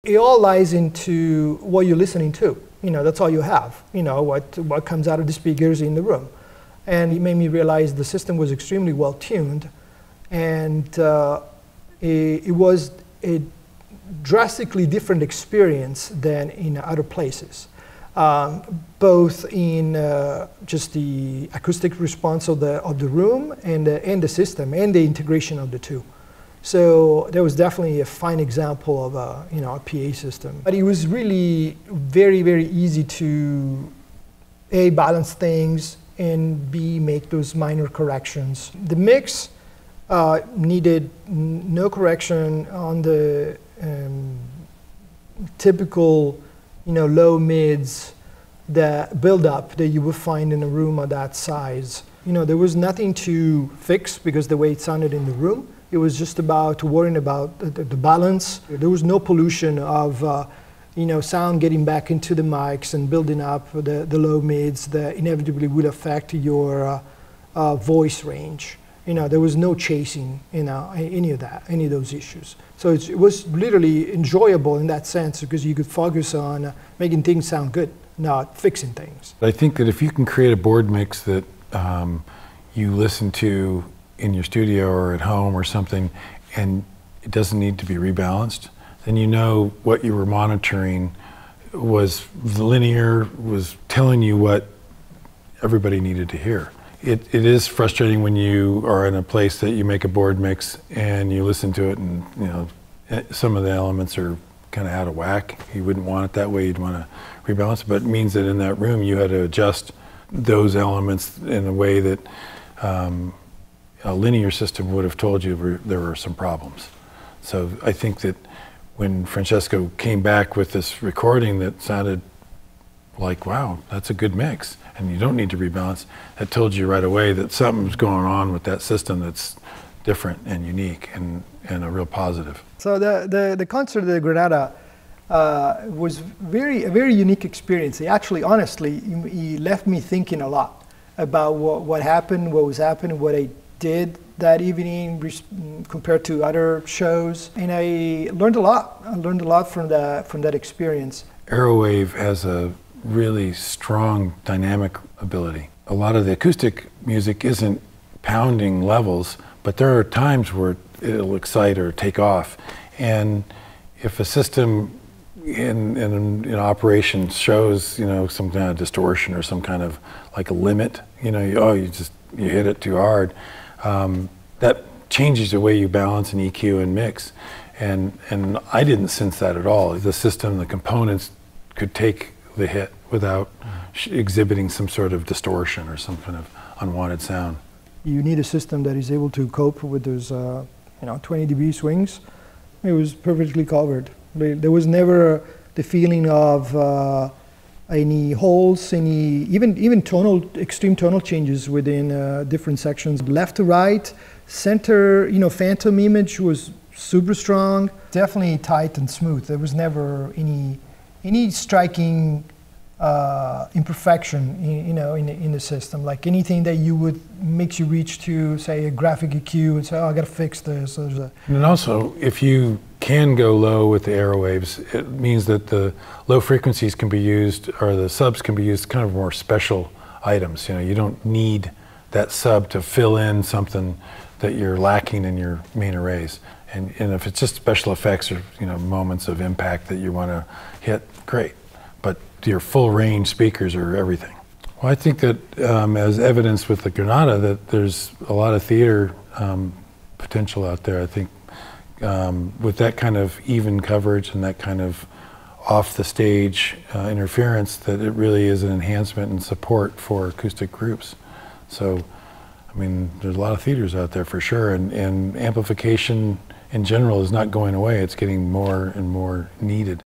It all lies into what you're listening to. That's all you have. What comes out of the speakers in the room. And it made me realize the system was extremely well tuned, and it was a drastically different experience than in other places. Both in just the acoustic response of the room and the system and the integration of the two. So there was definitely a fine example of a PA system. But it was really very, very easy to A, balance things, and B, make those minor corrections. The mix needed no correction on the typical low mids, the build-up that you would find in a room of that size. There was nothing to fix because the way it sounded in the room. It was just about worrying about the balance. There was no pollution of sound getting back into the mics and building up the low mids that inevitably would affect your voice range. There was no chasing any of those issues. So it was literally enjoyable in that sense because you could focus on making things sound good, not fixing things. I think that if you can create a board mix that you listen to in your studio or at home or something, and it doesn't need to be rebalanced, then you know what you were monitoring was linear, was telling you what everybody needed to hear. It is frustrating when you are in a place that you make a board mix and you listen to it and some of the elements are kind of out of whack. You wouldn't want it that way, you'd want to rebalance it, but it means that in that room you had to adjust those elements in a way that a linear system would have told you there were some problems. So I think that when Francesco came back with this recording that sounded like, wow, that's a good mix, and you don't need to rebalance, that told you right away that something's going on with that system that's different and unique and a real positive. So the concert at Granada was a very unique experience. Actually, honestly, he left me thinking a lot about what happened, what was happening, what I did that evening compared to other shows, and I learned a lot. I learned a lot from that experience. AeroWave has a really strong dynamic ability. A lot of the acoustic music isn't pounding levels, but there are times where it'll excite or take off. And if a system in operation shows some kind of distortion or some kind of like a limit, you hit it too hard, that changes the way you balance and EQ and mix. And I didn't sense that at all. The system, the components could take the hit without exhibiting some sort of distortion or some kind of unwanted sound. You need a system that is able to cope with those 20 dB swings. It was perfectly covered. There was never the feeling of any holes, even extreme tonal changes within different sections. Left to right, center, phantom image was super strong. Definitely tight and smooth. There was never any striking imperfection, in the system. Like anything that makes you reach to, say, a graphic EQ and say, oh, I got to fix this. And also, if you can go low with the AeroWaves, it means that the low frequencies can be used, or the subs can be used kind of more special items. You don't need that sub to fill in something that you're lacking in your main arrays. And if it's just special effects or moments of impact that you want to hit, great. But your full range speakers are everything. Well, I think that as evidence with the Granada that there's a lot of theater potential out there. I think with that kind of even coverage and that kind of off the stage interference, that it really is an enhancement and support for acoustic groups. So, I mean, there's a lot of theaters out there for sure, and amplification in general is not going away. It's getting more and more needed.